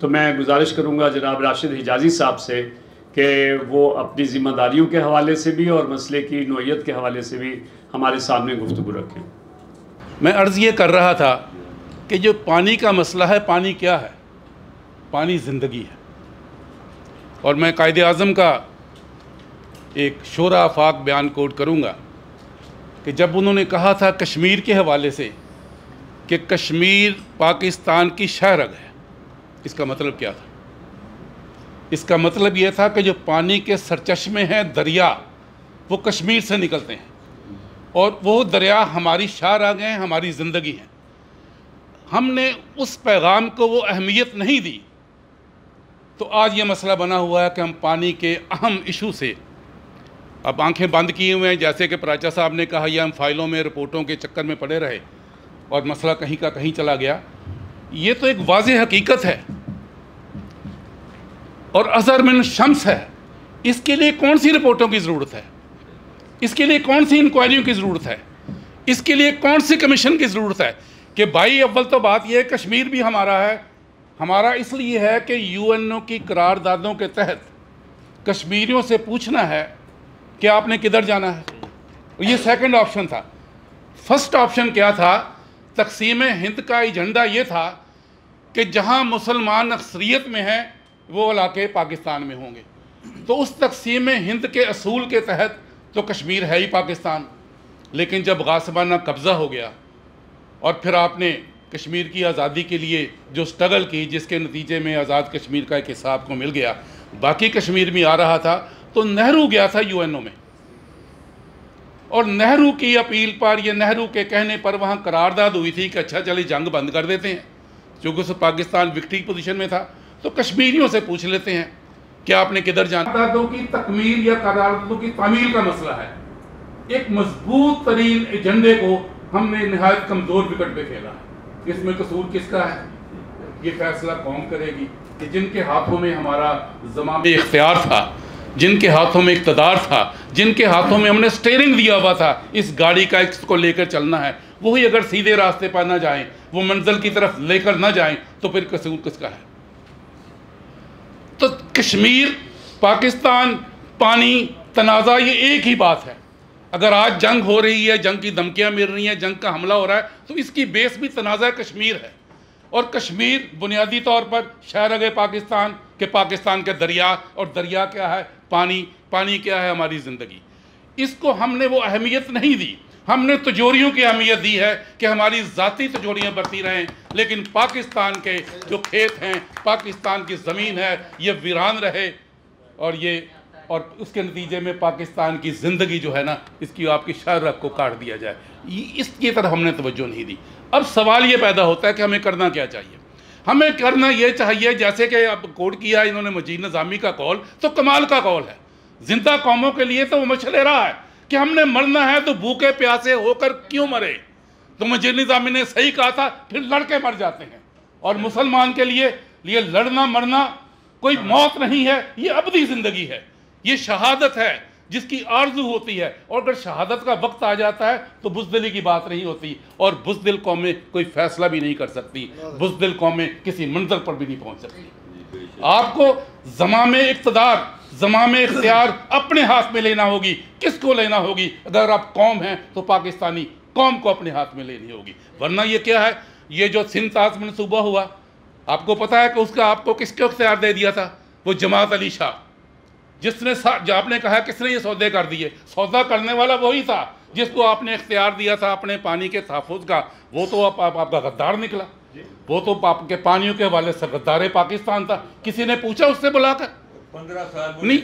तो मैं गुजारिश करूँगा जनाब राशिद हिजाज़ी साहब से कि वो अपनी ज़िम्मेदारियों के हवाले से भी और मसले की नौइयत के हवाले से भी हमारे सामने गुफ्तगू रखें। मैं अर्ज़ ये कर रहा था कि जो पानी का मसला है, पानी क्या है? पानी ज़िंदगी है। और मैं कायदे आज़म का एक शोरा आफाक बयान कोट करूँगा कि जब उन्होंने कहा था कश्मीर के हवाले से कि कश्मीर पाकिस्तान की शहरग है, इसका मतलब क्या था? इसका मतलब ये था कि जो पानी के सरचश्मे हैं, दरिया, वो कश्मीर से निकलते हैं और वो दरिया हमारी शहरग हैं, हमारी ज़िंदगी हैं। हमने उस पैगाम को वो अहमियत नहीं दी, तो आज ये मसला बना हुआ है कि हम पानी के अहम इशू से अब आंखें बंद किए हुए हैं। जैसे कि प्राचा साहब ने कहा, यह हम फाइलों में, रिपोर्टों के चक्कर में पड़े रहे और मसला कहीं का कहीं चला गया। ये तो एक वाज़ेह हकीकत है और अज़हर मिन शम्स है। इसके लिए कौन सी रिपोर्टों की ज़रूरत है? इसके लिए कौन सी इंक्वायरियों की ज़रूरत है? इसके लिए कौन सी कमीशन की ज़रूरत है? कि भाई अव्वल तो बात यह है कश्मीर भी हमारा है। हमारा इसलिए है कि यूएनओ की करारदादों के तहत कश्मीरियों से पूछना है कि आपने किधर जाना है। ये सेकंड ऑप्शन था। फर्स्ट ऑप्शन क्या था? तकसीम हिंद का एजेंडा ये था कि जहां मुसलमान अक्सरियत में हैं वो इलाके पाकिस्तान में होंगे। तो उस तकसीम हिंद के असूल के तहत तो कश्मीर है ही पाकिस्तान। लेकिन जब गासिबाना कब्ज़ा हो गया और फिर आपने कश्मीर की आज़ादी के लिए जो स्ट्रगल की, जिसके नतीजे में आज़ाद कश्मीर का एक हिस्सा आपको मिल गया, बाकी कश्मीर में आ रहा था, तो नेहरू गया था यूएनओ में और नेहरू की अपील पर, या नेहरू के कहने पर वहाँ करारदाद हुई थी कि अच्छा चलिए जंग बंद कर देते हैं, क्योंकि उस पाकिस्तान विक्ट्री पोजीशन में था। तो कश्मीरियों से पूछ लेते हैं कि आपने किधर जाना। करारदादों की तकमील या करारदादों की तामील का मसला है। एक मजबूत तरीन एजेंडे को हमने नहायत कमज़ोर विकेट पे खेला है। इसमें कसूर किसका है? ये फैसला कौन करेगी कि जिनके हाथों में हमारा ज़माम इख्तियार था, जिनके हाथों में इक़्तिदार था, जिनके हाथों में हमने स्टीयरिंग दिया हुआ था इस गाड़ी का, इसको लेकर चलना है, वही अगर सीधे रास्ते पर ना जाएं, वो मंजिल की तरफ लेकर ना जाएं, तो फिर कसूर किसका है? तो कश्मीर, पाकिस्तान, पानी, तनाज़ा, ये एक ही बात है। अगर आज जंग हो रही है, जंग की धमकियाँ मिल रही हैं, जंग का हमला हो रहा है, तो इसकी बेस भी तनाज़ा कश्मीर है। और कश्मीर बुनियादी तौर पर शहरग पाकिस्तान के, पाकिस्तान के दरिया, और दरिया क्या है? पानी। पानी क्या है? हमारी ज़िंदगी। इसको हमने वो अहमियत नहीं दी। हमने तिजोरियों की अहमियत दी है कि हमारी ज़ाती तिजोरियाँ बढ़ती रहें, लेकिन पाकिस्तान के जो खेत हैं, पाकिस्तान की ज़मीन है, ये वीरान रहे और उसके नतीजे में पाकिस्तान की ज़िंदगी जो है ना, इसकी आपकी शहरग को काट दिया जाए। इसकी तरफ हमने तवज्जो नहीं दी। अब सवाल ये पैदा होता है कि हमें करना क्या चाहिए? हमें करना ये चाहिए, जैसे कि अब कोट किया इन्होंने मजीद निज़ामी का कौल, तो कमाल का कौल है। जिंदा कौमों के लिए तो वो मशले रहा है कि हमने मरना है तो भूखे प्यासे होकर क्यों मरे। तो मजीद निज़ामी ने सही कहा था, फिर लड़के मर जाते हैं। और मुसलमान के लिए लड़ना मरना कोई मौत नहीं है, ये अबदी ज़िंदगी है, ये शहादत है जिसकी आरजू होती है। और अगर शहादत का वक्त आ जाता है तो बुज़दिली की बात नहीं होती, और बुज़दिल कौमें कोई फैसला भी नहीं कर सकती, बुज़दिल कौमें किसी मंजिल पर भी नहीं पहुंच सकती। आपको ज़मामे इक़्तिदार, ज़मामे इख्तियार अपने हाथ में लेना होगी। किसको लेना होगी? अगर आप कौम हैं तो पाकिस्तानी कौम को अपने हाथ में लेनी होगी, वरना ये क्या है? ये जो सिंध ताज मनसूबा हुआ, आपको पता है कि उसका आपको किसको इख्तियार दे दिया था? वो जमात अली शाह, जिसने जो आपने कहा किसने ये सौदे कर दिए, सौदा करने वाला वही था जिसको आपने इख्तियार दिया था अपने पानी के तहफ़्फ़ुज़ का। वो तो आपका गद्दार निकला, वो तो आपके पानियों के हवाले से गद्दार पाकिस्तान था। किसी ने पूछा उससे बुलाकर? 15 साल नहीं,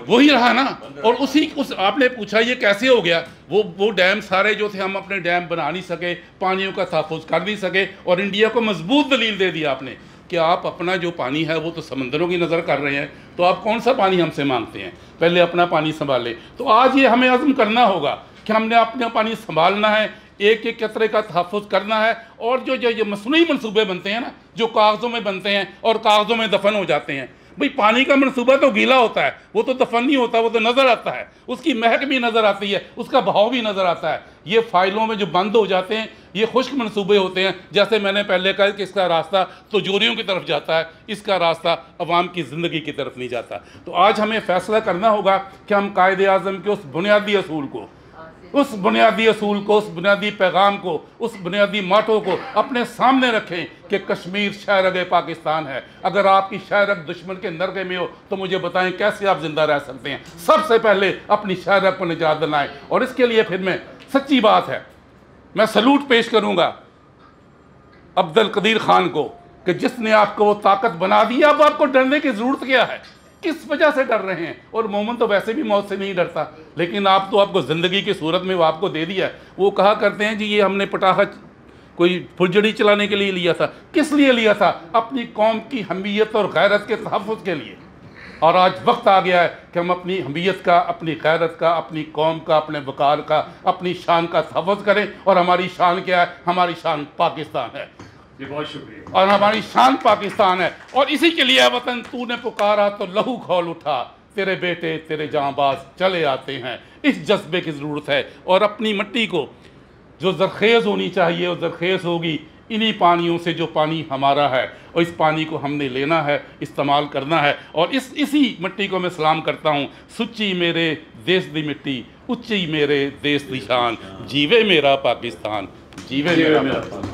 वही रहा ना। और उस आपने पूछा ये कैसे हो गया? वो डैम सारे जो थे, हम अपने डैम बना नहीं सके, पानियों का तहफ़्फ़ुज़ कर नहीं सके, और इंडिया को मजबूत दलील दे दिया आपने कि आप अपना जो पानी है वो तो समंदरों की नज़र कर रहे हैं, तो आप कौन सा पानी हमसे मांगते हैं? पहले अपना पानी संभालें। तो आज ये हमें अज़्म करना होगा कि हमने अपना पानी संभालना है, एक एक कतरे का तहफ़्फ़ुज़ करना है। और जो मसनूई मनसूबे बनते हैं ना, जो कागज़ों में बनते हैं और कागज़ों में दफन हो जाते हैं, भाई पानी का मनसूबा तो गीला होता है, वो तो दफन नहीं होता, वो तो नज़र आता है, उसकी महक भी नज़र आती है, उसका बहाव भी नज़र आता है। ये फाइलों में जो बंद हो जाते हैं ये खुश्क मनसूबे होते हैं। जैसे मैंने पहले कहा कि इसका रास्ता तिजोरियों की तरफ जाता है, इसका रास्ता अवाम की ज़िंदगी की तरफ नहीं जाता। तो आज हमें फ़ैसला करना होगा कि हम कायदे आज़म के उस बुनियादी असूल को, उस बुनियादी पैगाम को, उस बुनियादी माटो को अपने सामने रखें कि कश्मीर शहरग पाकिस्तान है। अगर आपकी शहरग दुश्मन के नरगे में हो तो मुझे बताएं कैसे आप जिंदा रह सकते हैं। सबसे पहले अपनी शहरग को निजात दिलाएं। और इसके लिए फिर मैं सच्ची बात है, मैं सलूट पेश करूंगा अब्दुल कदीर खान को कि जिसने आपको वो ताकत बना दी। अब आपको डरने की ज़रूरत क्या है? किस वजह से डर रहे हैं? और मोमिन तो वैसे भी मौत से नहीं डरता, लेकिन आपको ज़िंदगी की सूरत में वो आपको दे दिया। वो कहा करते हैं जी ये हमने पटाखा कोई फुलझड़ी चलाने के लिए लिया था। किस लिए लिया था? अपनी कौम की हमीयत और गैरत के तहफ़्फ़ुज़ के लिए। और आज वक्त आ गया है कि हम अपनी हमीयत का, अपनी गैरत का, अपनी कौम का, अपने वक़ार का, अपनी शान का तहफ़्फ़ुज़ करें। और हमारी शान क्या है? हमारी शान पाकिस्तान है। जी बहुत शुक्रिया। और हमारी शान पाकिस्तान है। और इसी के लिए वतन तूने पुकारा तो लहू खौल उठा, तेरे बेटे तेरे जांबाज चले आते हैं। इस जज्बे की ज़रूरत है। और अपनी मिट्टी को जो ज़रखेज़ होनी चाहिए वो ज़रखेज़ होगी इन्हीं पानियों से, जो पानी हमारा है। और इस पानी को हमने लेना है, इस्तेमाल करना है। और इसी मिट्टी को मैं सलाम करता हूँ। सुच्ची मेरे देश दी मिट्टी, उच्ची मेरे देश दी शान, जीवे मेरा पाकिस्तान, जीवे मेरा पाकिस्तान।